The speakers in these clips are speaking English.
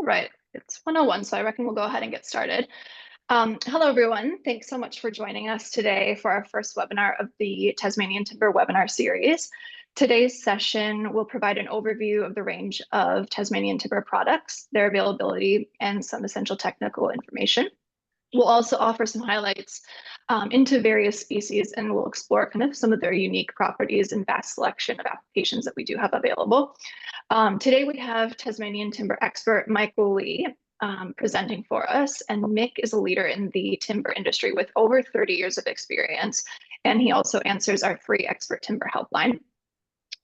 Right. It's 1:01, so I reckon we'll go ahead and get started. Hello, everyone. Thanks so much for joining us today for our first webinar of the Tasmanian Timber webinar series. Today's session will provide an overview of the range of Tasmanian Timber products, their availability, and some essential technical information. We'll also offer some highlights into various species, and we'll explore kind of some of their unique properties and vast selection of applications that we do have available. Today we have Tasmanian Timber expert Michael Lee presenting for us, and Mick is a leader in the timber industry with over 30 years of experience, and he also answers our free expert timber helpline.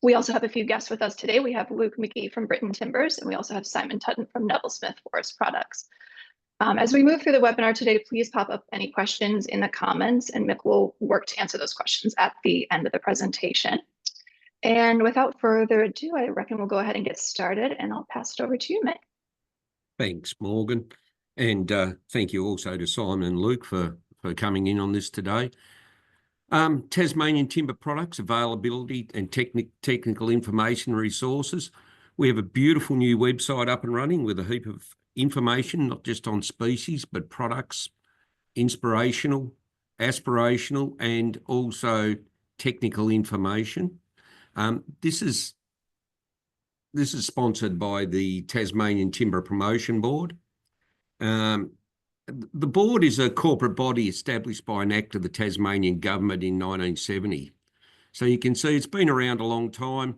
We also have a few guests with us today. We have Luke McGee from Britain Timbers, and we also have Simon Tutton from Neville Smith Forest Products. As we move through the webinar today, please pop up any questions in the comments, and Mick will work to answer those questions at the end of the presentation. And without further ado, I reckon we'll go ahead and get started, and I'll pass it over to you, Mick. Thanks, Morgan. And thank you also to Simon and Luke for coming in on this today. Tasmanian Timber products, availability and technical information resources. We have a beautiful new website up and running with a heap of information, not just on species, but products, inspirational, aspirational, and also technical information. This is sponsored by the Tasmanian Timber Promotion Board. The board is a corporate body established by an act of the Tasmanian government in 1970. So you can see it's been around a long time.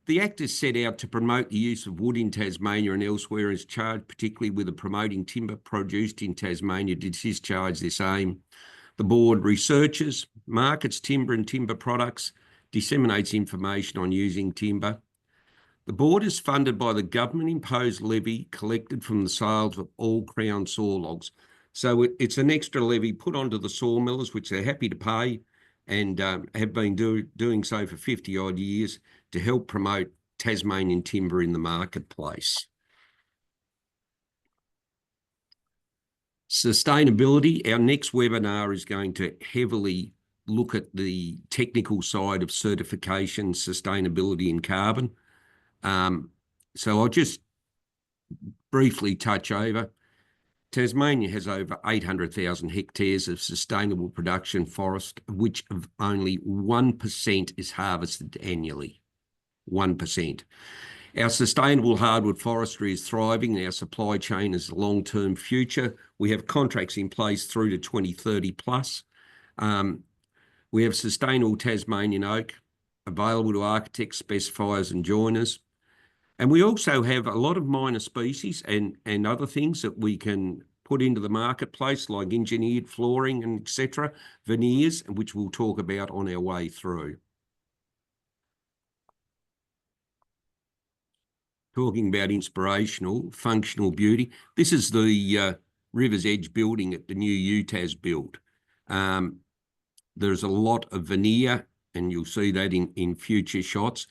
The Act is set out to promote the use of wood in Tasmania and elsewhere, and is charged particularly with promoting timber produced in Tasmania to discharge this aim. The board researches, markets timber and timber products, disseminates information on using timber. The board is funded by the government-imposed levy collected from the sales of all Crown saw logs. So it's an extra levy put onto the sawmillers, which they're happy to pay, and have been doing so for 50-odd years to help promote Tasmanian timber in the marketplace. Sustainability. Our next webinar is going to heavily look at the technical side of certification, sustainability and carbon. So I'll just briefly touch over. Tasmania has over 800,000 hectares of sustainable production forest, of which only 1% is harvested annually. 1%. Our sustainable hardwood forestry is thriving, and our supply chain is a long-term future. We have contracts in place through to 2030 plus. We have sustainable Tasmanian oak available to architects, specifiers and joiners. And we also have a lot of minor species and other things that we can put into the marketplace, like engineered flooring and etc., veneers, which we'll talk about on our way through. Talking about inspirational, functional beauty. This is the River's Edge building at the new UTAS build. There's a lot of veneer, and you'll see that in future shots.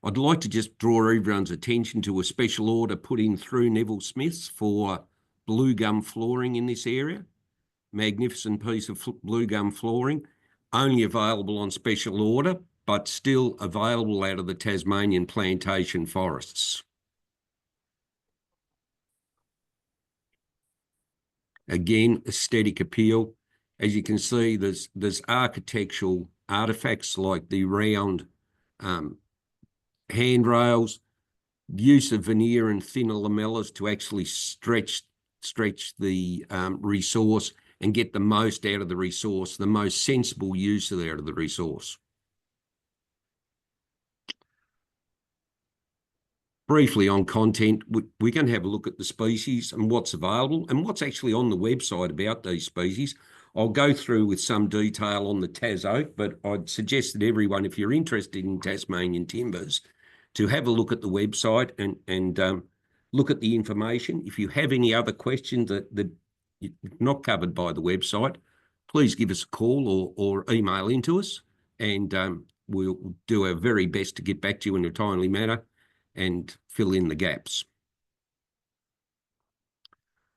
I'd like to just draw everyone's attention to a special order put in through Neville Smith's for blue gum flooring in this area. Magnificent piece of blue gum flooring, only available on special order, but still available out of the Tasmanian plantation forests. Again, aesthetic appeal. As you can see, there's architectural artifacts like the round handrails, use of veneer and thinner lamellas to actually stretch the resource and get the most out of the resource, the most sensible use out of the resource. Briefly on content, we're going to have a look at the species and what's available and what's actually on the website about these species. I'll go through with some detail on the Tas oak, but I'd suggest that everyone, if you're interested in Tasmanian timbers, to have a look at the website and look at the information. If you have any other questions that not covered by the website, please give us a call or email into us, and we'll do our very best to get back to you in a timely manner and fill in the gaps.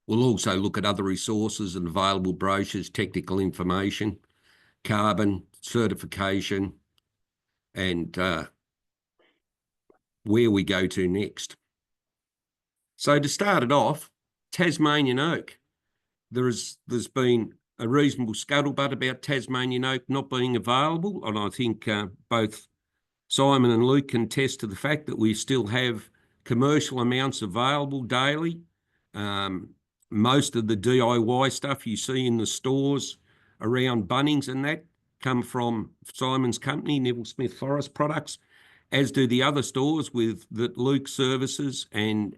We'll also look at other resources and available brochures, technical information, carbon, certification, and where we go to next. So to start it off, Tasmanian oak. There's been a reasonable scuttlebutt about Tasmanian oak not being available, and I think both Simon and Luke can attest to the fact that we still have commercial amounts available daily. Most of the DIY stuff you see in the stores around Bunnings and that come from Simon's company, Neville Smith Forest Products, as do the other stores with that Luke services and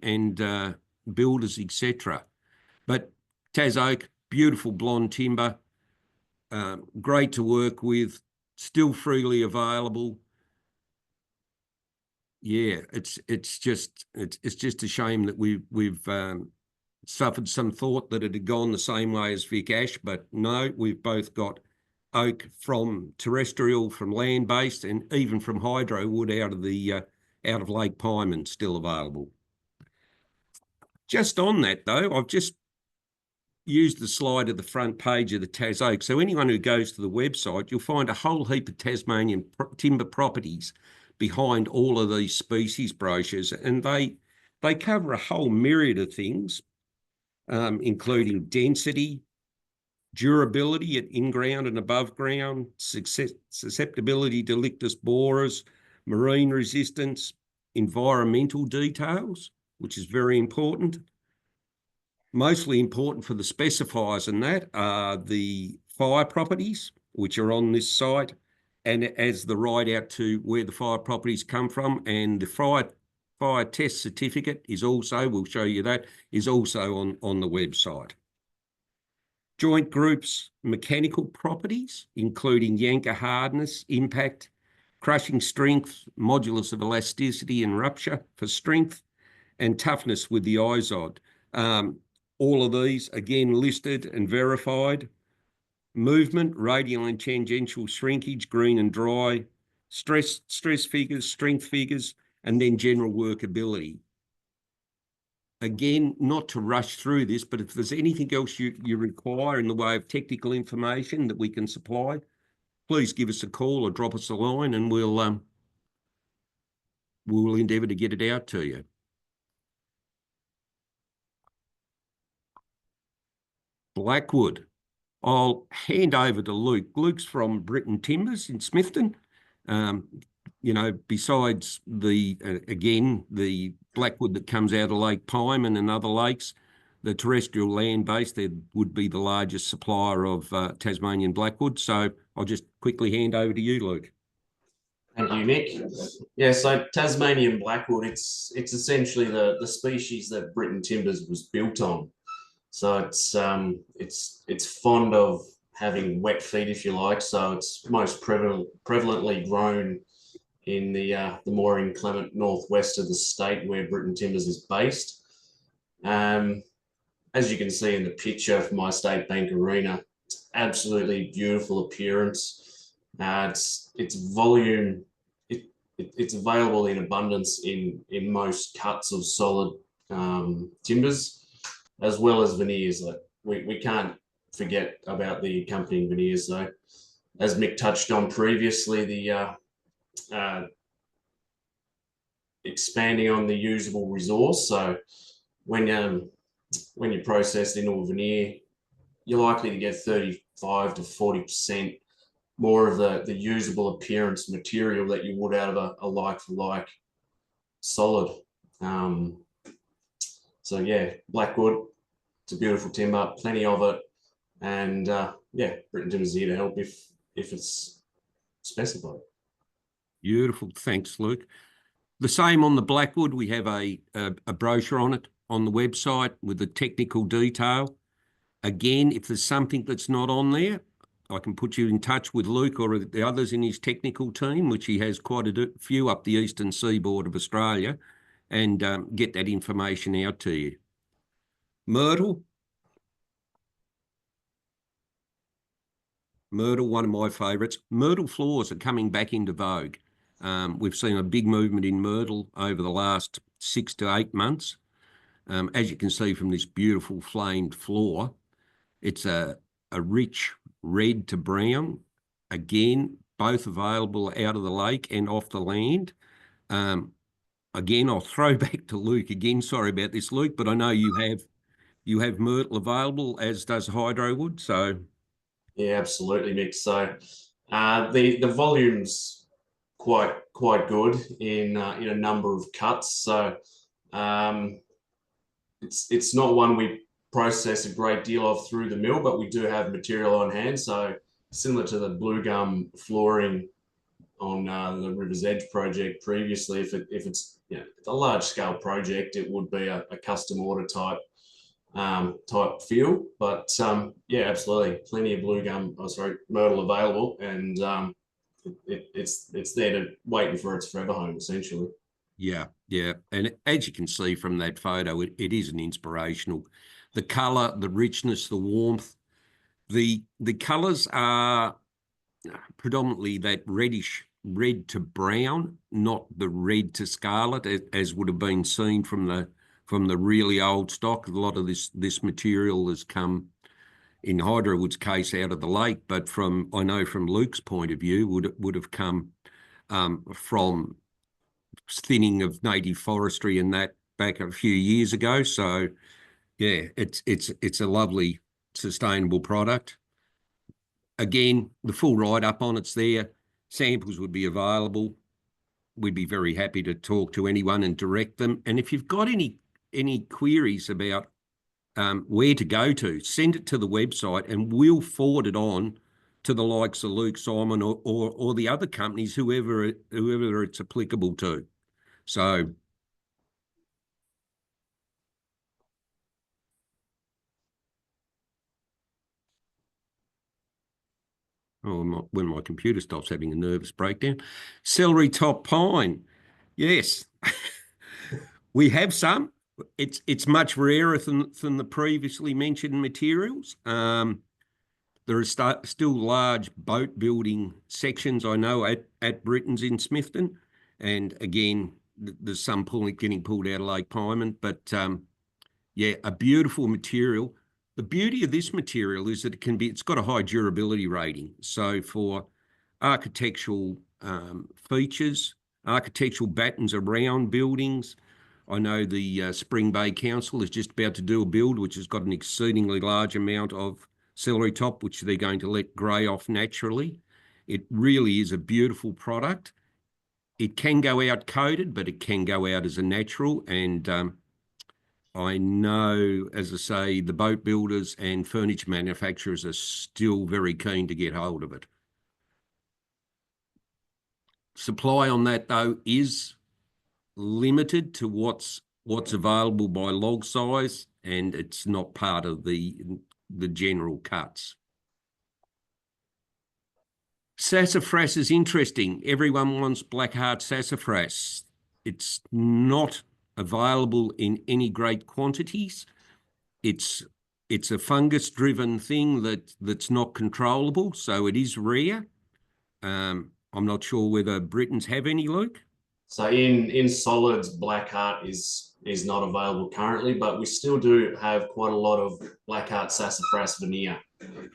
builders, etc. But Tas oak, beautiful blonde timber, great to work with, still freely available. Yeah, it's just a shame that we've suffered some thought that it had gone the same way as Vic Ash, but no, we've both got oak from terrestrial, from land-based, and even from hydro wood out of Lake Pyman still available. Just on that though, I've just used the slide at the front page of the Tas oak. So anyone who goes to the website, you'll find a whole heap of Tasmanian timber properties behind all of these species brochures, and they cover a whole myriad of things, including density, durability at in-ground and above ground, susceptibility to lictus borers, marine resistance, environmental details, which is very important. Mostly important for the specifiers and that are the fire properties, which are on this site, and as the right out to where the fire properties come from, and the fire test certificate is also, we'll show you that, is also on the website. Joint groups, mechanical properties, including Yanker hardness, impact, crushing strength, modulus of elasticity and rupture for strength, and toughness with the ISOD. All of these, again, listed and verified. Movement, radial and tangential shrinkage, green and dry, stress figures, strength figures, and then general workability. Again, not to rush through this, but if there's anything else you require in the way of technical information that we can supply, please give us a call or drop us a line and we'll endeavour to get it out to you. Blackwood. I'll hand over to Luke. Luke's from Britain Timbers in Smithton. You know, besides again, the blackwood that comes out of Lake Pyman and other lakes, the terrestrial land-based, there would be the largest supplier of Tasmanian blackwood. So I'll just quickly hand over to you, Luke. Thank you, Nick. Yeah, so Tasmanian blackwood, it's essentially the species that Britain Timbers was built on. So it's fond of having wet feet, if you like. So it's most prevalently grown in the more inclement northwest of the state where Britain Timbers is based. As you can see in the picture from my State Bank Arena, it's absolutely beautiful appearance. Its volume, it's available in abundance in most cuts of solid timbers, as well as veneers. Like we can't forget about the accompanying veneers. So as Mick touched on previously, the expanding on the usable resource. So when you process into a veneer, you're likely to get 35 to 40% more of the usable appearance material that you would out of a like-for-like solid. So yeah, blackwood, it's a beautiful timber, plenty of it. And yeah, Britain Timbers is here to help if it's specified. Beautiful, thanks, Luke. The same on the blackwood. We have a brochure on it on the website with the technical detail. Again, if there's something that's not on there, I can put you in touch with Luke or the others in his technical team, which he has quite a few up the eastern seaboard of Australia, and get that information out to you. Myrtle. Myrtle, one of my favourites. Myrtle floors are coming back into vogue. We've seen a big movement in myrtle over the last 6 to 8 months. As you can see from this beautiful flamed floor, it's a rich red to brown. Again, both available out of the lake and off the land. again, I'll throw back to Luke again. Sorry about this, Luke, but I know you have myrtle available, as does hydrowood. So Yeah, absolutely, Mick. So the volume's quite good in a number of cuts. So um, it's not one we process a great deal of through the mill, but we do have material on hand. So similar to the blue gum flooring on the River's Edge project previously, if it's a large scale project, it would be a custom order type feel. But yeah, absolutely, plenty of myrtle available, and it's there to waiting for its forever home, essentially. yeah, yeah. And as you can see from that photo, it is an inspirational. The colour, the richness, the warmth, the colours are predominantly that reddish red to brown, not the red to scarlet, as would have been seen from the really old stock. A lot of this material has come, in Hydrowood's case, out of the lake, but I know from Luke's point of view, would have come from thinning of native forestry and that back a few years ago. So yeah, it's a lovely sustainable product. Again, the full write-up on it's there. Samples would be available. We'd be very happy to talk to anyone and direct them. And if you've got any queries about where to go to, send it to the website and we'll forward it on to the likes of Luke, Simon, or the other companies, whoever it's applicable to. So when my computer stops having a nervous breakdown. Celery top pine. Yes, we have some. It's much rarer than the previously mentioned materials. There are still large boat building sections, I know, at Britain's in Smithton. And again, there's some getting pulled out of Lake Pyman. But yeah, a beautiful material. The beauty of this material is that it's got a high durability rating. So for architectural features, architectural battens around buildings, I know the Spring Bay Council is just about to do a build which has got an exceedingly large amount of celery top, which they're going to let grey off naturally. It really is a beautiful product. It can go out coated, but it can go out as a natural. And I know, as I say, the boat builders and furniture manufacturers are still very keen to get hold of it. Supply on that, though, is limited to what's available by log size, and it's not part of the general cuts. Sassafras is interesting. Everyone wants blackheart sassafras. It's not available in any great quantities. It's a fungus-driven thing that's not controllable, so it is rare. I'm not sure whether Britons have any, Luke. So in solids, blackheart is not available currently, but we still do have quite a lot of blackheart sassafras veneer.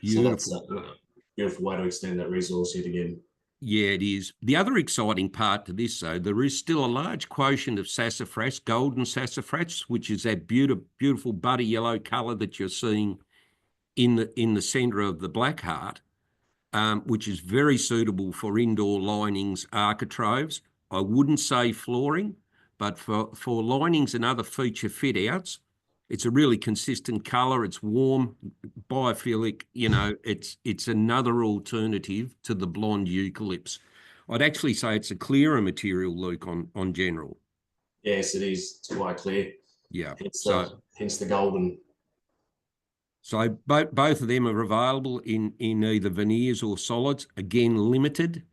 Beautiful. So that's a beautiful way to extend that resource yet again. Yeah, it is. The other exciting part to this, though, there is still a large quotient of sassafras, golden sassafras, which is that beautiful buddy yellow colour that you're seeing in the centre of the blackheart, which is very suitable for indoor linings, architraves. I wouldn't say flooring, but for linings and other feature fit outs, it's a really consistent colour. It's warm, biophilic. It's another alternative to the blonde eucalypts. I'd actually say it's a clearer material, Luke, on general. Yes, it is. It's quite clear. Yeah. Hence the golden. So both of them are available in either veneers or solids. Again, limited.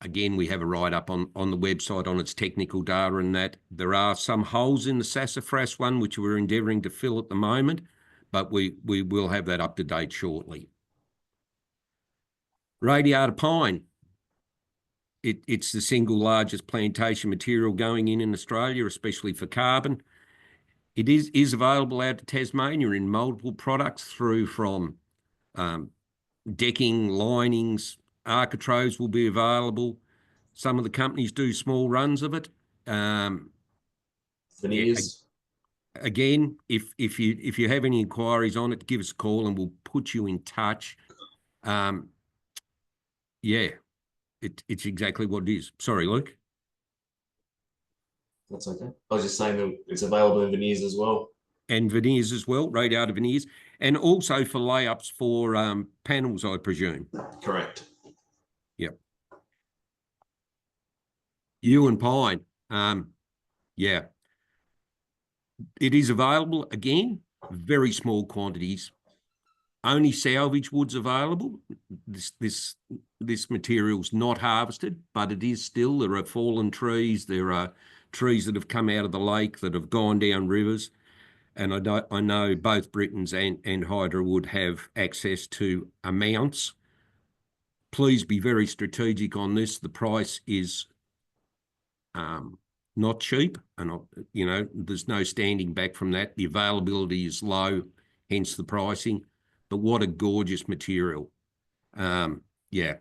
Again, we have a write-up on the website on its technical data and that. There are some holes in the sassafras one, which we're endeavouring to fill at the moment, but we will have that up to date shortly. Radiata pine. It's the single largest plantation material going in Australia, especially for carbon. It is available out to Tasmania in multiple products through from decking, linings, architraves will be available. Some of the companies do small runs of it, Veneers. Again, if you have any inquiries on it, give us a call and we'll put you in touch. Yeah, it's exactly what it is. Sorry, Luke. That's okay. I was just saying that it's available in veneers as well. And veneers as well, radiator veneers, and also for layups for panels, I presume. Correct. Yep. Yew and pine. Yeah. It is available, again, very small quantities. Only salvage wood's available. This material's not harvested, but it is still. There are fallen trees. There are trees that have come out of the lake that have gone down rivers. And I know both Britons and Hydra would have access to amounts. Please be very strategic on this. The price is not cheap, and there's no standing back from that. The availability is low, hence the pricing. But what a gorgeous material. Yeah.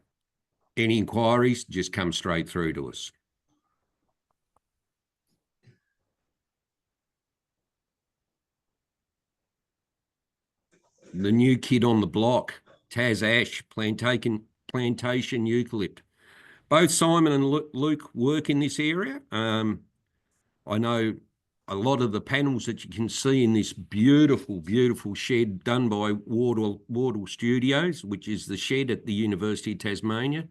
Any inquiries, just come straight through to us. The new kid on the block, Tas Ash, plantation eucalypt. Both Simon and Luke work in this area. I know a lot of the panels that you can see in this beautiful, beautiful shed done by Wardle Studios, which is the shed at the University of Tasmania,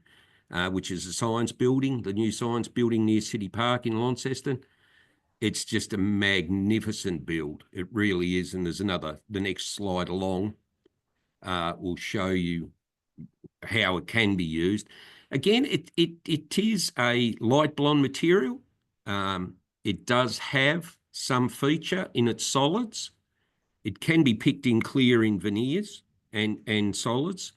which is a science building, the new science building near City Park in Launceston. It's just a magnificent build. It really is. And there's the next slide along will show you how it can be used. Again, it is a light blonde material. It does have some feature in its solids. It can be picked in clear in veneers and solids.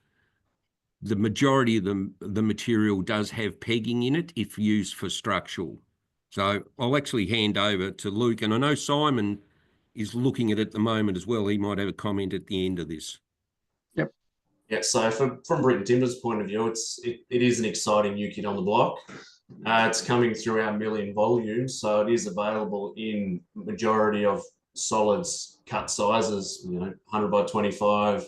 The majority of the material does have pegging in it if used for structural. So I'll actually hand over to Luke, and I know Simon is looking at it at the moment as well. He might have a comment at the end of this. Yep. Yeah, so from Britain Timbers' point of view, it is an exciting new kid on the block. It's coming through our mill in volume, so it is available in majority of solids cut sizes, 100 by 25,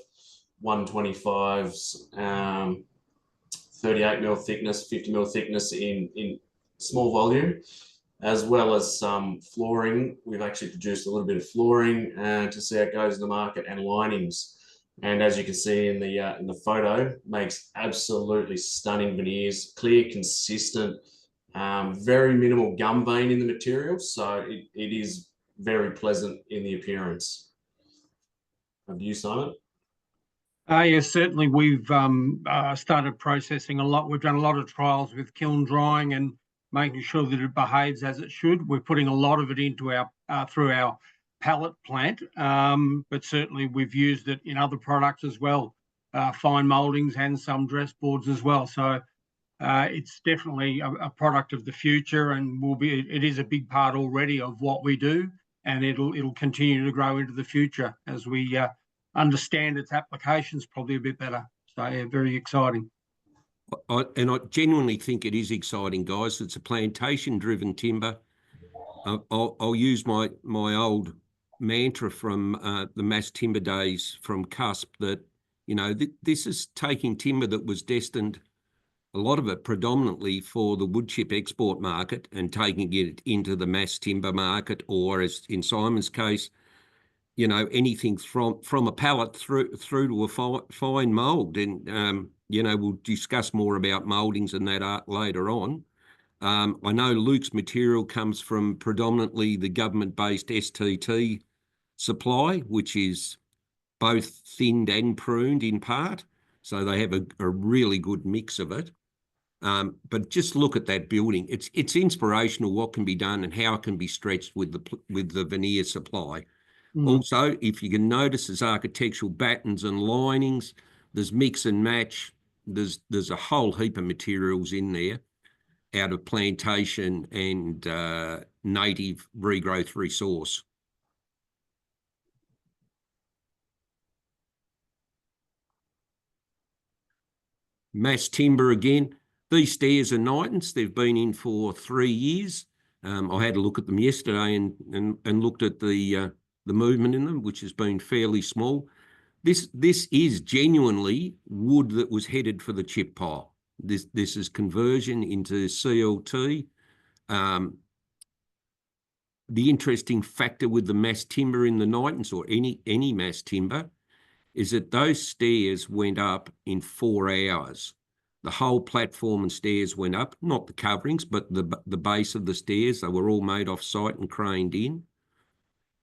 125s, 38 mil thickness, 50 mil thickness in small volume, as well as some flooring. We've actually produced a little bit of flooring to see how it goes in the market, and linings. And as you can see in the photo, makes absolutely stunning veneers, clear, consistent, very minimal gum vein in the material. So it is very pleasant in the appearance. Over to you, Simon. Yes, certainly we've started processing a lot. We've done a lot of trials with kiln drying and making sure that it behaves as it should. We're putting a lot of it into our through our pallet plant, but certainly we've used it in other products as well, fine mouldings and some dress boards as well. So it's definitely a product of the future, and it is a big part already of what we do, and it'll continue to grow into the future as we understand its applications probably a bit better. So yeah, very exciting. I genuinely think it is exciting, guys. It's a plantation-driven timber. I'll use my old mantra from the mass timber days from Cusp that, this is taking timber that was destined, a lot of it predominantly for the wood chip export market, and taking it into the mass timber market, or as in Simon's case, anything from a pallet through to a fine mould. And, we'll discuss more about mouldings and that later on. I know Luke's material comes from predominantly the government-based STT supply, which is both thinned and pruned in part. So they have a really good mix of it. But just look at that building. It's inspirational what can be done and how it can be stretched with the veneer supply. Also, if you can notice, there's architectural battens and linings, there's mix and match, there's a whole heap of materials in there out of plantation and native regrowth resource. Mass timber again. These stairs are Knightons. They've been in for 3 years. I had a look at them yesterday and looked at the movement in them, which has been fairly small. This is genuinely wood that was headed for the chip pile. This is conversion into CLT. The interesting factor with the mass timber in the Knightons, or any mass timber, is that those stairs went up in 4 hours. The whole platform and stairs went up, not the coverings, but the base of the stairs. They were all made off site and craned in.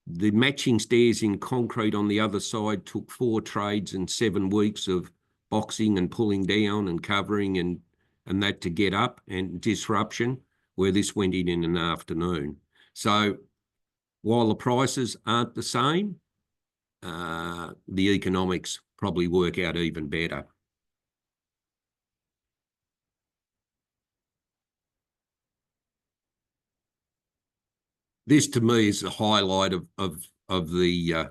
The matching stairs in concrete on the other side took 4 trades and 7 weeks of boxing and pulling down and covering and that to get up, and disruption, where this went in an afternoon. So while the prices aren't the same, the economics probably work out even better. This to me is the highlight of the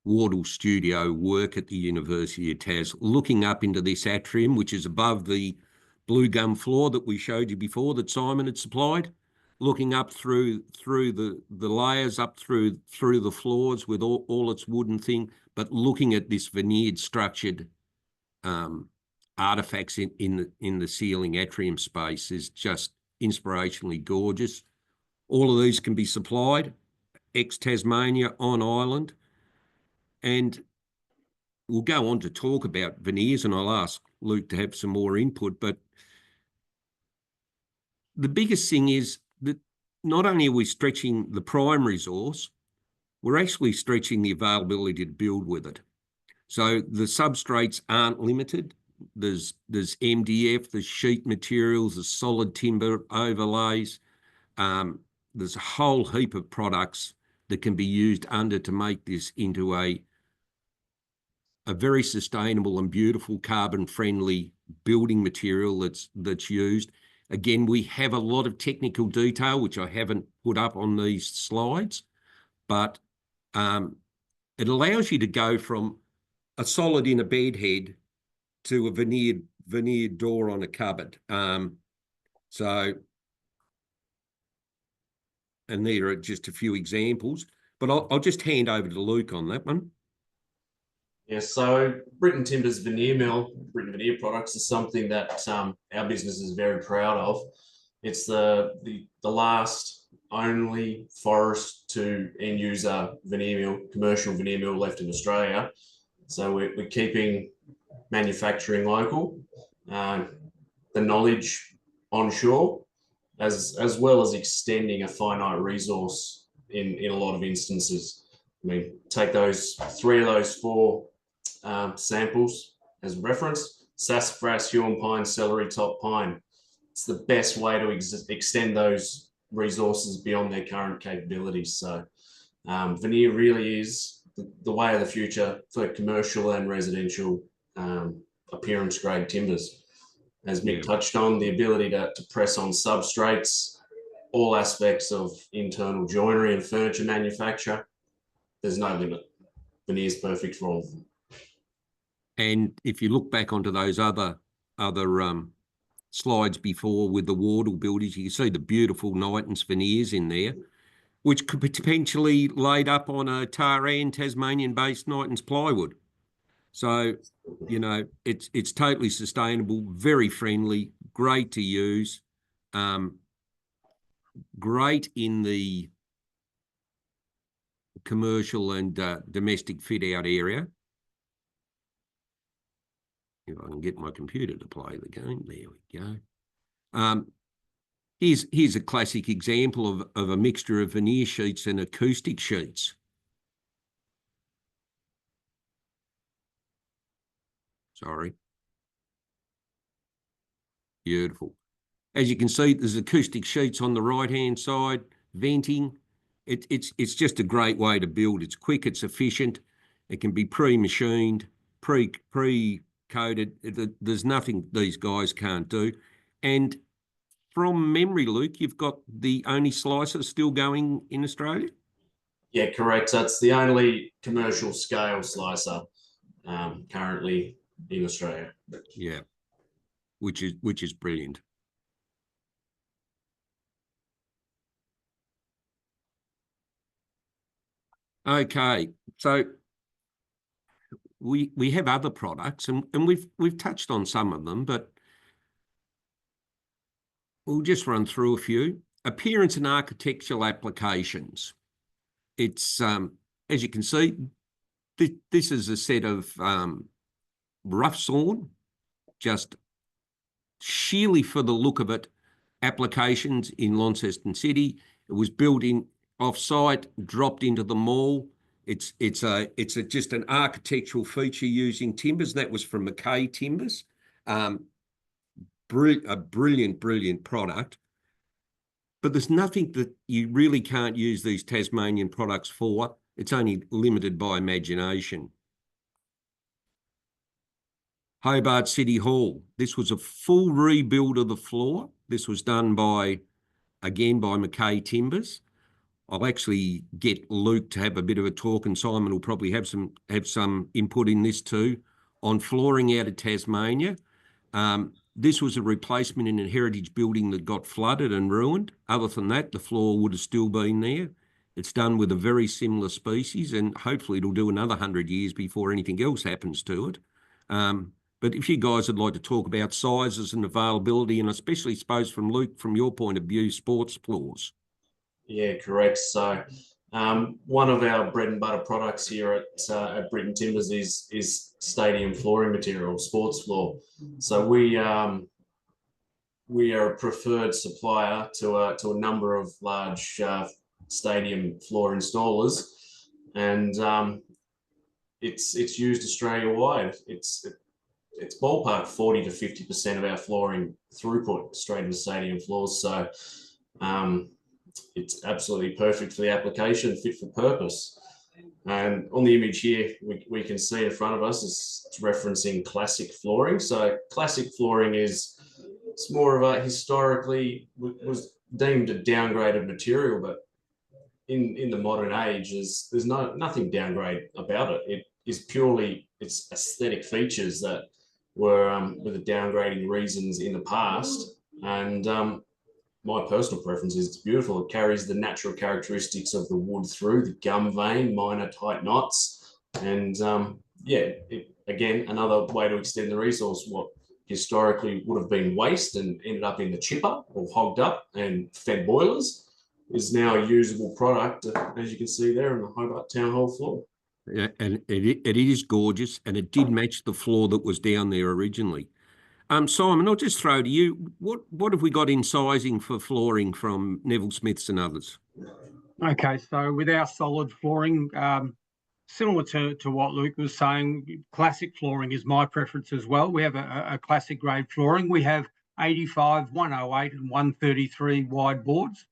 Wardle studio work at the University of Tas, looking up into this atrium, which is above the blue gum floor that we showed you before that Simon had supplied, looking up through the layers, up through the floors with all its wooden thing, but looking at this veneered structured artifacts in the ceiling atrium space is just inspirationally gorgeous. All of these can be supplied ex-Tasmania on island. And we'll go on to talk about veneers, and I'll ask Luke to have some more input, but the biggest thing is that not only are we stretching the prime resource, we're actually stretching the availability to build with it. So the substrates aren't limited. There's MDF, there's sheet materials, there's solid timber overlays. There's a whole heap of products that can be used to make this into a very sustainable and beautiful carbon-friendly building material that's used. Again, we have a lot of technical detail, which I haven't put up on these slides, but it allows you to go from a solid inner bed head to a veneered door on a cupboard. And there are just a few examples, but I'll just hand over to Luke on that one. Yeah, so Britain Timbers veneer mill, Britain Veneer Products, is something that our business is very proud of. It's the last only forest to end user veneer mill, commercial veneer mill left in Australia. So we're keeping manufacturing local, the knowledge onshore, as well as extending a finite resource in a lot of instances. I mean, take 3 of those 4 samples as reference: sassafras, huon pine, celery top pine. It's the best way to extend those resources beyond their current capabilities. So veneer really is the way of the future for commercial and residential appearance grade timbers. As Mick touched on, the ability to press on substrates, all aspects of internal joinery and furniture manufacture. There's no limit. Veneer is perfect for all of them. And if you look back onto those other slides before with the Wardle buildings, you can see the beautiful Knightons veneers in there, which could be potentially laid up on a Taran Tasmanian-based Knightons plywood. So, you know, it's totally sustainable, very friendly, great to use, great in the commercial and domestic fit-out area. If I can get my computer to play the game, there we go. Here's a classic example of a mixture of veneer sheets and acoustic sheets. Sorry. Beautiful. As you can see, there's acoustic sheets on the right-hand side, venting. It's just a great way to build. It's quick, it's efficient. It can be pre-machined, pre-coated. There's nothing these guys can't do. And from memory, Luke, you've got the only slicer still going in Australia? Yeah, correct. So it's the only commercial scale slicer currently in Australia. Yeah, which is brilliant. Okay, so we have other products, and we've touched on some of them, but we'll just run through a few. Appearance and architectural applications. It's as you can see, this is a set of rough sawn, just sheerly for the look of it, applications in Launceston City. It was built in off-site, dropped into the mall. It's just an architectural feature using timbers. That was from McKay Timbers. A brilliant product. But there's nothing that you really can't use these Tasmanian products for. It's only limited by imagination. Hobart City Hall. This was a full rebuild of the floor. This was done again by McKay Timbers. I'll actually get Luke to have a bit of a talk, and Simon will probably have some input in this too, on flooring out of Tasmania. This was a replacement in a heritage building that got flooded and ruined. Other than that, the floor would have still been there. It's done with a very similar species, and hopefully it'll do another 100 years before anything else happens to it. But if you guys would like to talk about sizes and availability, and especially, suppose from Luke, from your point of view, sports floors. Yeah, correct. So one of our bread and butter products here at Britain Timbers is stadium flooring material, sports floor. So we are a preferred supplier to a number of large stadium floor installers, and it's used Australia wide. It's ballpark 40 to 50% of our flooring throughput straight into stadium floors. So it's absolutely perfect for the application, fit for purpose. And on the image here, we can see in front of us, it's referencing classic flooring. So classic flooring it's more of a historically was deemed a downgraded material, but in the modern age, there's nothing downgrade about it. It is purely its aesthetic features that were the downgrading reasons in the past. And my personal preference is it's beautiful. It carries the natural characteristics of the wood through, the gum vein, minor tight knots. And again, another way to extend the resource, what historically would have been waste and ended up in the chipper or hogged up and fed boilers, is now a usable product, as you can see there on the Hobart Town Hall floor. Yeah, and it is gorgeous, and it did match the floor that was down there originally. Simon, I'll just throw to you, what have we got in sizing for flooring from Neville Smiths and others? Okay, so with our solid flooring, similar to what Luke was saying, classic flooring is my preference as well. We have a classic grade flooring. We have 85, 108 and 133 wide boards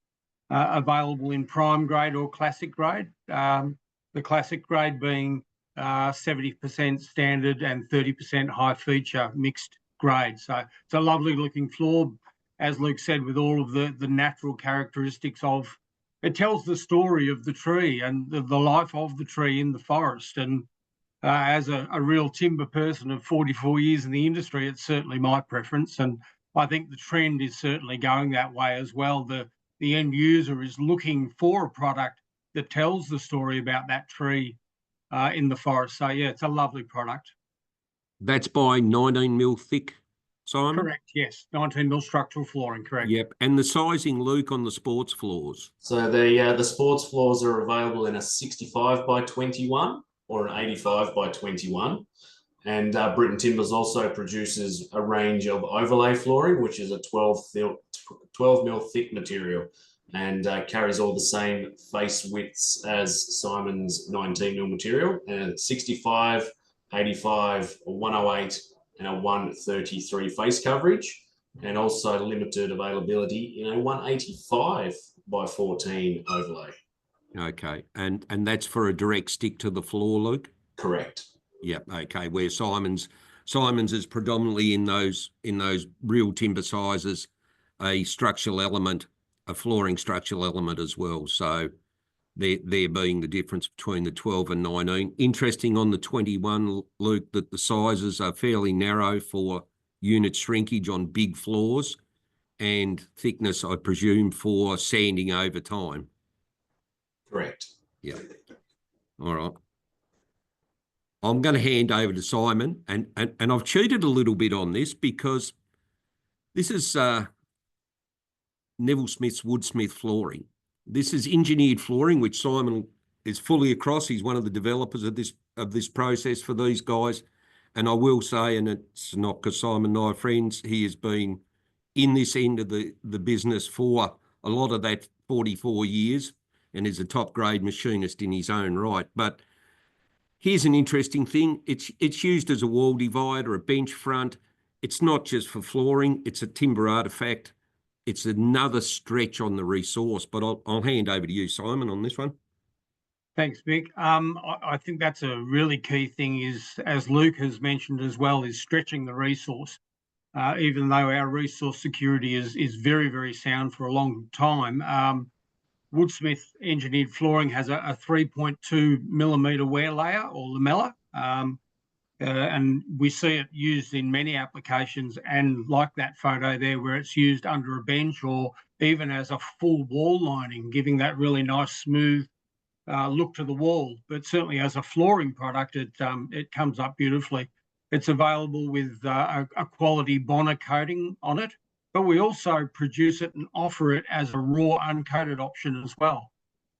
available in prime grade or classic grade. The classic grade being 70% standard and 30% high feature mixed grade. So it's a lovely looking floor, as Luke said, with all of the natural characteristics of, it tells the story of the tree and the life of the tree in the forest. And as a real timber person of 44 years in the industry, it's certainly my preference. And I think the trend is certainly going that way as well. The end user is looking for a product that tells the story about that tree in the forest. So yeah, it's a lovely product. That's by 19 mil thick, Simon? Correct, yes. 19 mil structural flooring, correct. Yep. And the sizing, Luke, on the sports floors? So the sports floors are available in a 65 by 21 or an 85 by 21. And Britain Timbers also produces a range of overlay flooring, which is a 12 mil thick material, and carries all the same face widths as Simon's 19 mil material, and 65, 85, a 108 and a 133 face coverage, and also limited availability in a 185 by 14 overlay. Okay, and that's for a direct stick to the floor, Luke? Correct. Yep. Okay. Where Simon's is predominantly in those real timber sizes, a structural element, a flooring structural element as well. So there being the difference between the 12 and 19. Interesting on the 21, Luke, that the sizes are fairly narrow for unit shrinkage on big floors, and thickness, I presume, for sanding over time. Correct. Yeah. All right. I'm going to hand over to Simon, and I've cheated a little bit on this because this is Neville Smith's Woodsmith flooring. This is engineered flooring, which Simon is fully across. He's one of the developers of this process for these guys. And I will say, and it's not because Simon and I are friends, he has been in this end of the business for a lot of that 44 years and is a top grade machinist in his own right. But here's an interesting thing. It's used as a wall divider, a bench front. It's not just for flooring. It's a timber artefact. It's another stretch on the resource. But I'll hand over to you, Simon, on this one. Thanks, Mick. I think that's a really key thing is, as Luke has mentioned as well, is stretching the resource. Even though our resource security is very, very sound for a long time, Woodsmith engineered flooring has a 3.2 millimetre wear layer or lamella, and we see it used in many applications, and like that photo there where it's used under a bench or even as a full wall lining, giving that really nice smooth look to the wall. But certainly as a flooring product, it comes up beautifully. It's available with a quality Bonner coating on it, but we also produce it and offer it as a raw uncoated option as well.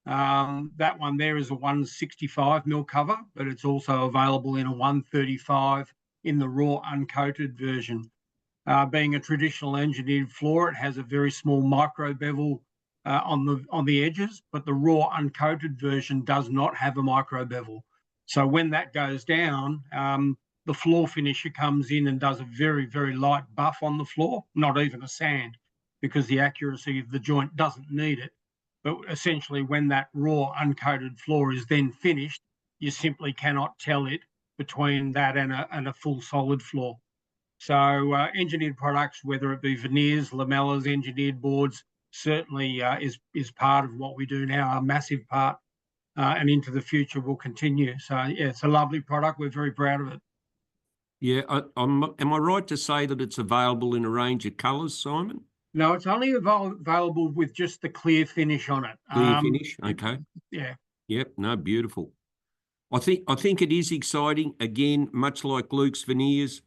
That one there is a 165 mil cover, but it's also available in a 135 in the raw uncoated version. Being a traditional engineered floor, it has a very small micro bevel on the edges, but the raw uncoated version does not have a micro bevel. So when that goes down, the floor finisher comes in and does a very, very light buff on the floor, not even a sand, because the accuracy of the joint doesn't need it. But essentially, when that raw uncoated floor is then finished, you simply cannot tell it between that and a full solid floor. So engineered products, whether it be veneers, lamellas, engineered boards, certainly is part of what we do now, a massive part, and into the future will continue. So yeah, it's a lovely product. We're very proud of it. Yeah, am I right to say that it's available in a range of colours, Simon? No, it's only available with just the clear finish on it. Clear finish, okay. Yeah. Yep, no, beautiful. I think it is exciting. Again, much like Luke's veneers,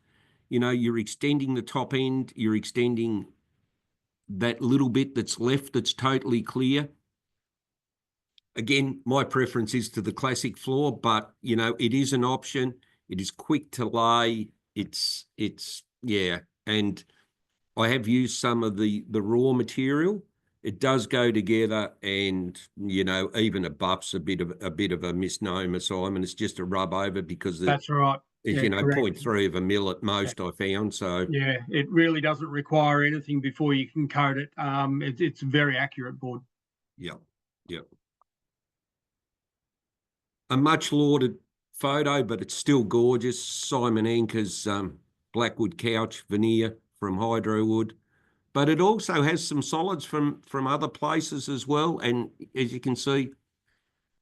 you know, you're extending the top end, you're extending that little bit that's left that's totally clear. Again, my preference is to the classic floor, but, you know, it is an option. It is quick to lay. It's yeah. And I have used some of the raw material. It does go together, and, you know, even a buff's a bit of a misnomer, Simon. It's just a rub over because That's right. it's, yeah, you know, correct. 0.3 of a mil at most, I found. So yeah, it really doesn't require anything before you can coat it. It's a very accurate board. yeah. A much lauded photo, but it's still gorgeous. Simon Anker's Blackwood couch veneer from Hydrowood. But it also has some solids from other places as well. And as you can see,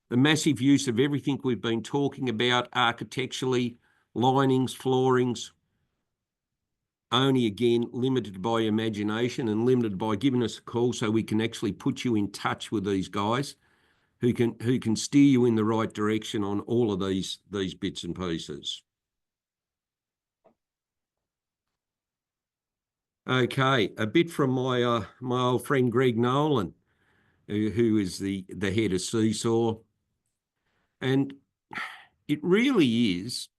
the massive use of everything we've been talking about architecturally, linings, floorings, only again limited by imagination and limited by giving us a call so we can actually put you in touch with these guys who can steer you in the right direction on all of these bits and pieces. Okay, a bit from my my old friend Greg Nolan, who is the head of Seesaw, and it really is.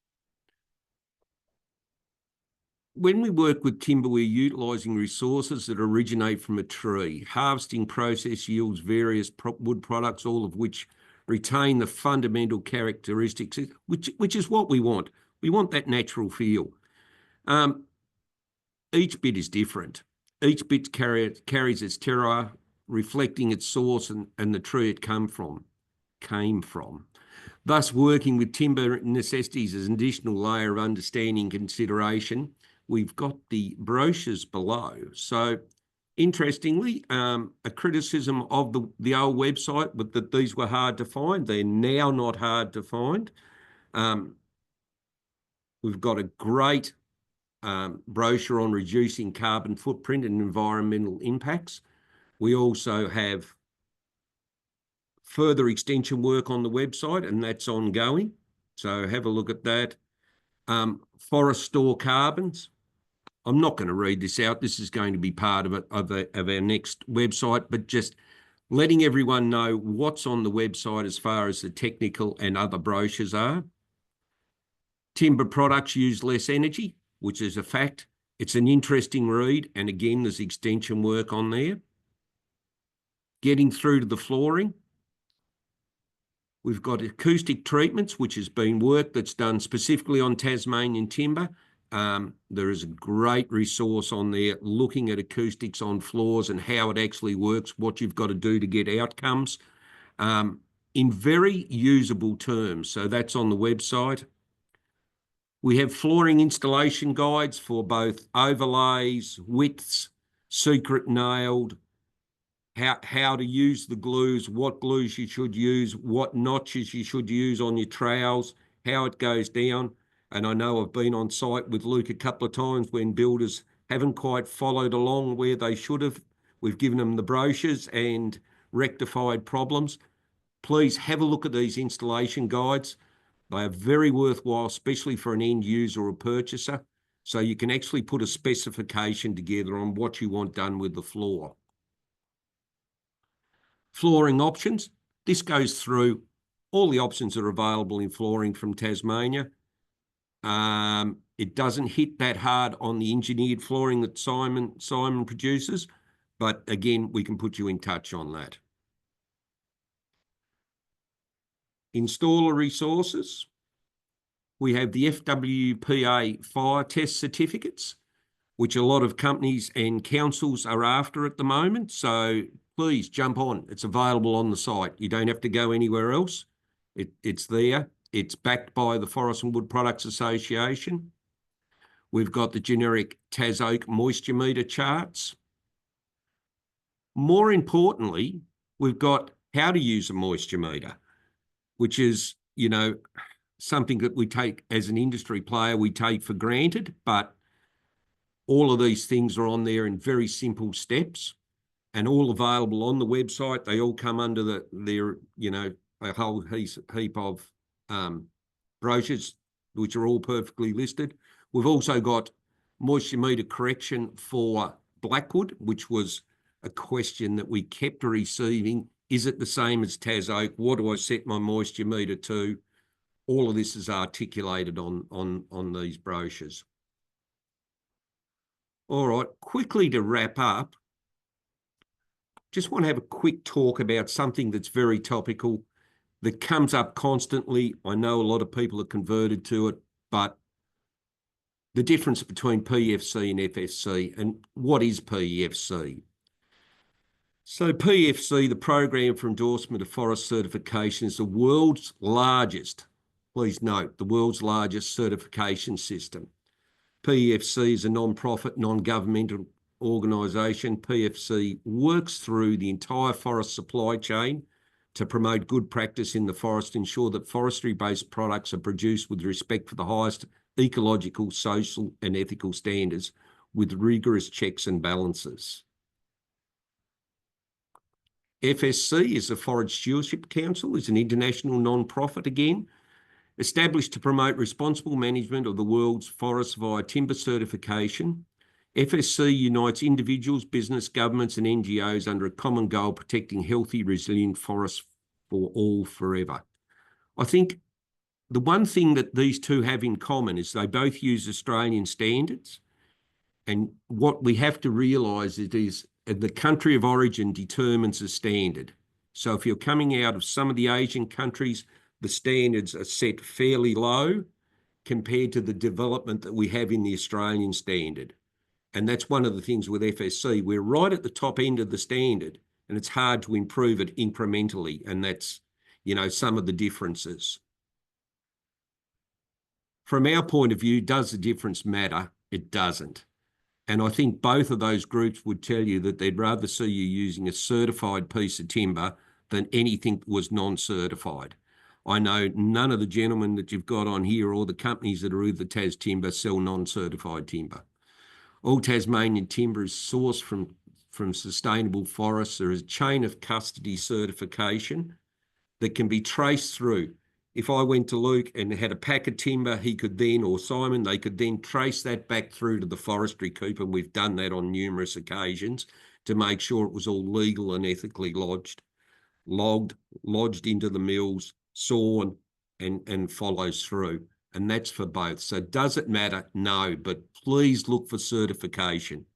When we work with timber, we're utilising resources that originate from a tree. Harvesting process yields various wood products, all of which retain the fundamental characteristics, which is what we want. We want that natural feel. Each bit is different. Each bit carries its terroir, reflecting its source and the tree it came from. Thus, working with timber necessities as an additional layer of understanding and consideration. We've got the brochures below. So interestingly, a criticism of the old website, but that these were hard to find. They're now not hard to find. We've got a great brochure on reducing carbon footprint and environmental impacts. We also have further extension work on the website, and that's ongoing. So have a look at that. Forest store carbons. I'm not going to read this out. This is going to be part of our next website, but just letting everyone know what's on the website as far as the technical and other brochures are. Timber products use less energy, which is a fact. It's an interesting read, and again, there's extension work on there. Getting through to the flooring. We've got acoustic treatments, which has been work that's done specifically on Tasmanian timber. There is a great resource on there looking at acoustics on floors and how it actually works, what you've got to do to get outcomes in very usable terms. So that's on the website. We have flooring installation guides for both overlays, widths, secret nailed, how to use the glues, what glues you should use, what notches you should use on your trowels, how it goes down. And I know I've been on site with Luke a couple of times when builders haven't quite followed along where they should have. We've given them the brochures and rectified problems. Please have a look at these installation guides. They are very worthwhile, especially for an end user or purchaser. So you can actually put a specification together on what you want done with the floor. Flooring options. This goes through all the options that are available in flooring from Tasmania. It doesn't hit that hard on the engineered flooring that Simon produces, but again, we can put you in touch on that. Installer resources. We have the FWPA fire test certificates, which a lot of companies and councils are after at the moment. So please jump on. It's available on the site. You don't have to go anywhere else. It's there. It's backed by the Forest and Wood Products Association. We've got the generic Tas Oak moisture meter charts. More importantly, we've got how to use a moisture meter, which is, you know, something that we take as an industry player, we take for granted, but all of these things are on there in very simple steps and all available on the website. They all come under their, you know, a whole heap of brochures, which are all perfectly listed. We've also got moisture meter correction for Blackwood, which was a question that we kept receiving. Is it the same as Tas Oak? What do I set my moisture meter to? All of this is articulated on these brochures. All right, quickly to wrap up, just want to have a quick talk about something that's very topical that comes up constantly. I know a lot of people are converted to it, but the difference between PFC and FSC, and what is PFC? So PFC, the Program for Endorsement of Forest Certification, is the world's largest, please note, the world's largest certification system. PFC is a non-profit, non-governmental organisation. PFC works through the entire forest supply chain to promote good practice in the forest, ensure that forestry-based products are produced with respect for the highest ecological, social and ethical standards with rigorous checks and balances. FSC is the Forest Stewardship Council, is an international non-profit again, established to promote responsible management of the world's forests via timber certification. FSC unites individuals, business, governments and NGOs under a common goal, protecting healthy, resilient forests for all forever. I think the one thing that these two have in common is they both use Australian standards. And what we have to realise is the country of origin determines the standard. So if you're coming out of some of the Asian countries, the standards are set fairly low compared to the development that we have in the Australian standard. And that's one of the things with FSC. We're right at the top end of the standard and it's hard to improve it incrementally. And that's, you know, some of the differences. From our point of view, does the difference matter? It doesn't. And I think both of those groups would tell you that they'd rather see you using a certified piece of timber than anything that was non-certified. I know none of the gentlemen that you've got on here or the companies that are with the Tas Timber sell non-certified timber. All Tasmanian timber is sourced from sustainable forests. There is a chain of custody certification that can be traced through. If I went to Luke and had a pack of timber, he could then, or Simon, they could then trace that back through to the forestry coop, and we've done that on numerous occasions to make sure it was all legal and ethically lodged, lodged into the mills, sawn, and follows through. And that's for both. So does it matter? No, but please look for certification.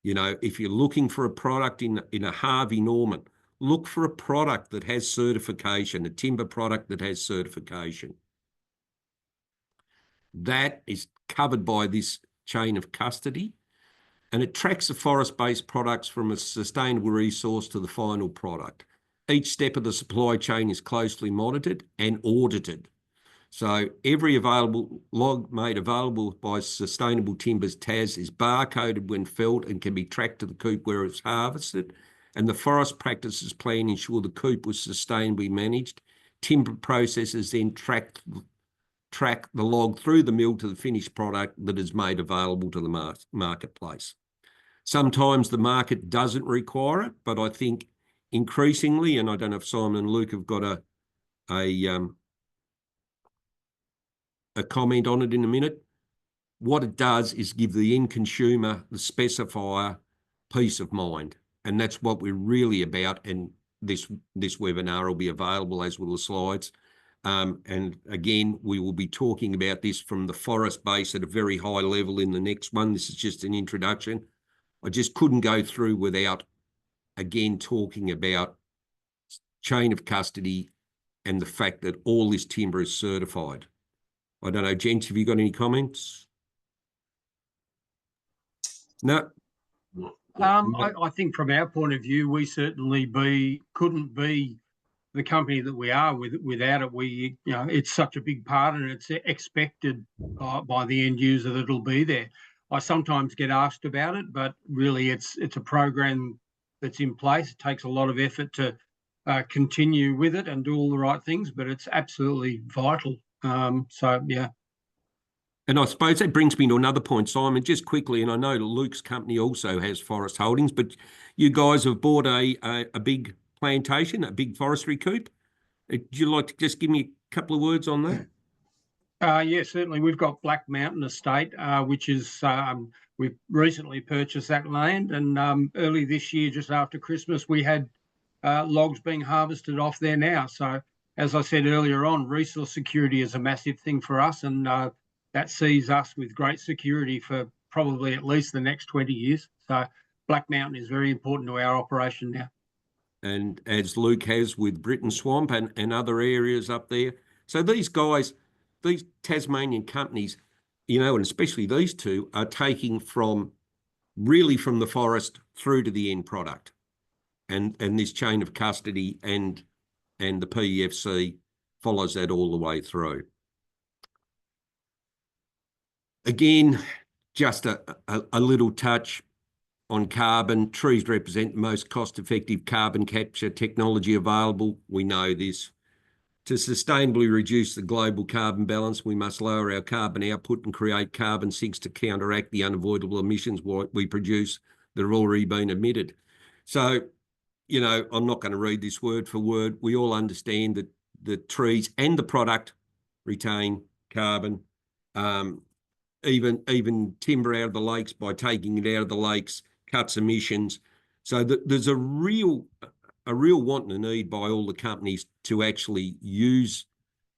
You know, if you're looking for a product in a Harvey Norman, look for a product that has certification, a timber product that has certification. That is covered by this chain of custody, and it tracks the forest-based products from a sustainable resource to the final product. Each step of the supply chain is closely monitored and audited. So every available log made available by Sustainable Timbers Tas is barcoded when felled and can be tracked to the coop where it's harvested. And the forest practices plan ensure the coop was sustainably managed. Timber processors then track the log through the mill to the finished product that is made available to the marketplace. Sometimes the market doesn't require it, but I think increasingly, and I don't know if Simon and Luke have got a comment on it in a minute. What it does is give the end consumer, the specifier, peace of mind. And that's what we're really about. And this webinar will be available, as will the slides. And again, we will be talking about this from the forest base at a very high level in the next one. This is just an introduction. I just couldn't go through without, again, talking about chain of custody and the fact that all this timber is certified. I don't know, gents, have you got any comments? No. I think from our point of view, we certainly couldn't be the company that we are without it. We, you know, it's such a big part, and it's expected by the end user that it'll be there. I sometimes get asked about it, but really it's a program that's in place. It takes a lot of effort to continue with it and do all the right things, but it's absolutely vital. So, yeah. And I suppose that brings me to another point, Simon, just quickly, and I know Luke's company also has forest holdings, but you guys have bought a big plantation, a big forestry coop. Would you like to just give me a couple of words on that? Yeah, certainly. We've got Black Mountain Estate, which is, we've recently purchased that land, and early this year, just after Christmas, we had logs being harvested off there now. So, as I said earlier on, resource security is a massive thing for us, and that sees us with great security for probably at least the next 20 years. So Black Mountain is very important to our operation now. And as Luke has with Britain Swamp and other areas up there. So these guys, these Tasmanian companies, you know, and especially these two, are taking from the forest through to the end product. And this chain of custody and the PEFC follows that all the way through. Again, just a little touch on carbon. Trees represent the most cost-effective carbon capture technology available. We know this. To sustainably reduce the global carbon balance, we must lower our carbon output and create carbon sinks to counteract the unavoidable emissions we produce that have already been emitted. So, you know, I'm not going to read this word for word. We all understand that the trees and the product retain carbon. Even timber out of the lakes, by taking it out of the lakes, cuts emissions. So there's a real want and a need by all the companies to actually use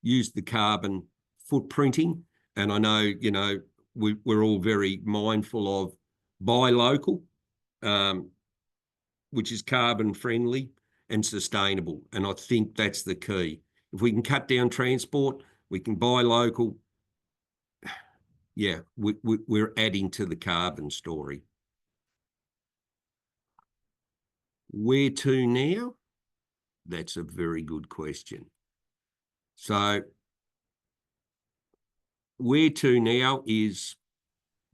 the carbon footprinting. And I know, you know, we're all very mindful of buy local, which is carbon friendly and sustainable. And I think that's the key. If we can cut down transport, we can buy local. Yeah, we're adding to the carbon story. Where to now? That's a very good question. So where to now is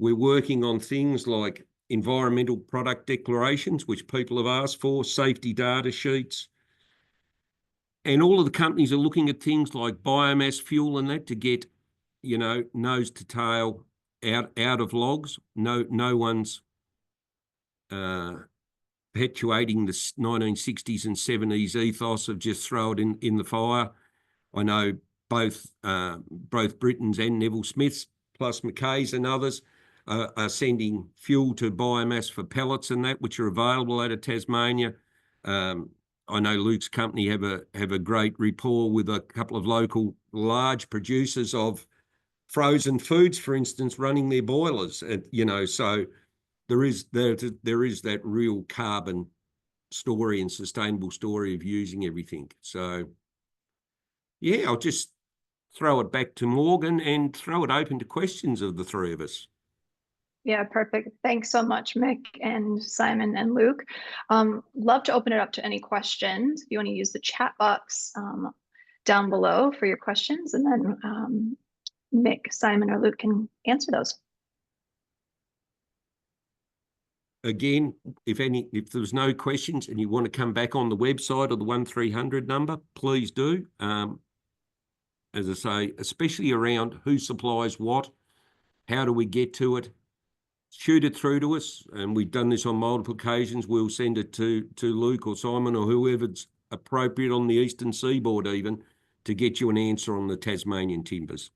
we're working on things like environmental product declarations, which people have asked for, safety data sheets. And all of the companies are looking at things like biomass fuel and that to get, you know, nose to tail out of logs. No one's perpetuating the 1960s and 70s ethos of just throw it in the fire. I know both Britton's and Neville Smith's, plus Mackay's and others, are sending fuel to biomass for pellets and that, which are available out of Tasmania. I know Luke's company have a great rapport with a couple of local large producers of frozen foods, for instance, running their boilers. So there is that real carbon story and sustainable story of using everything. So yeah, I'll just throw it back to Morgan and throw it open to questions of the three of us. Yeah, perfect. Thanks so much, Mick and Simon and Luke. Love to open it up to any questions. If you want to use the chat box down below for your questions, and then Mick, Simon, or Luke can answer those. Again, if there's no questions and you want to come back on the website or the 1300 number, please do. As I say, especially around who supplies what, how do we get to it? Shoot it through to us, and we've done this on multiple occasions. We'll send it to Luke or Simon or whoever's appropriate on the eastern seaboard even to get you an answer on the Tasmanian Timbers.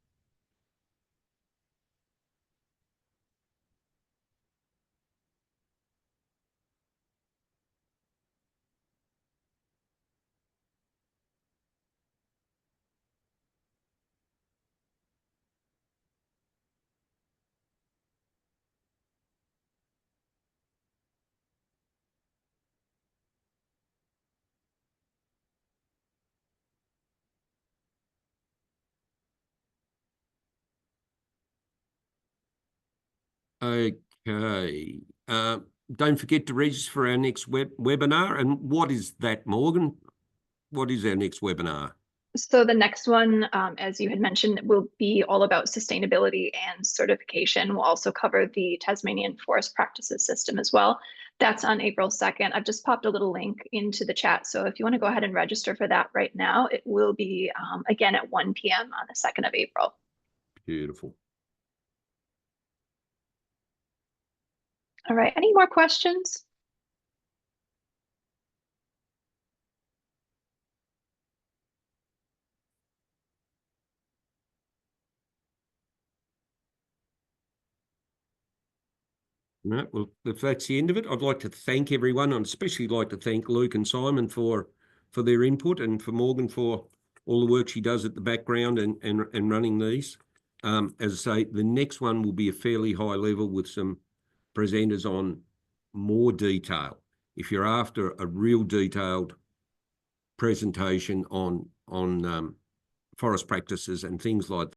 Okay. Don't forget to register for our next webinar. And what is that, Morgan? What is our next webinar? So the next one, as you had mentioned, will be all about sustainability and certification. We'll also cover the Tasmanian Forest Practices System as well. That's on April 2nd. I've just popped a little link into the chat. So if you want to go ahead and register for that right now, it will be again at 1 p.m. on the 2nd of April. Beautiful. All right, any more questions? No, well, if that's the end of it, I'd like to thank everyone, and especially like to thank Luke and Simon for their input, and for Morgan for all the work she does at the background and running these. As I say, the next one will be a fairly high level with some presenters on more detail. If you're after a real detailed presentation on forest practices and things like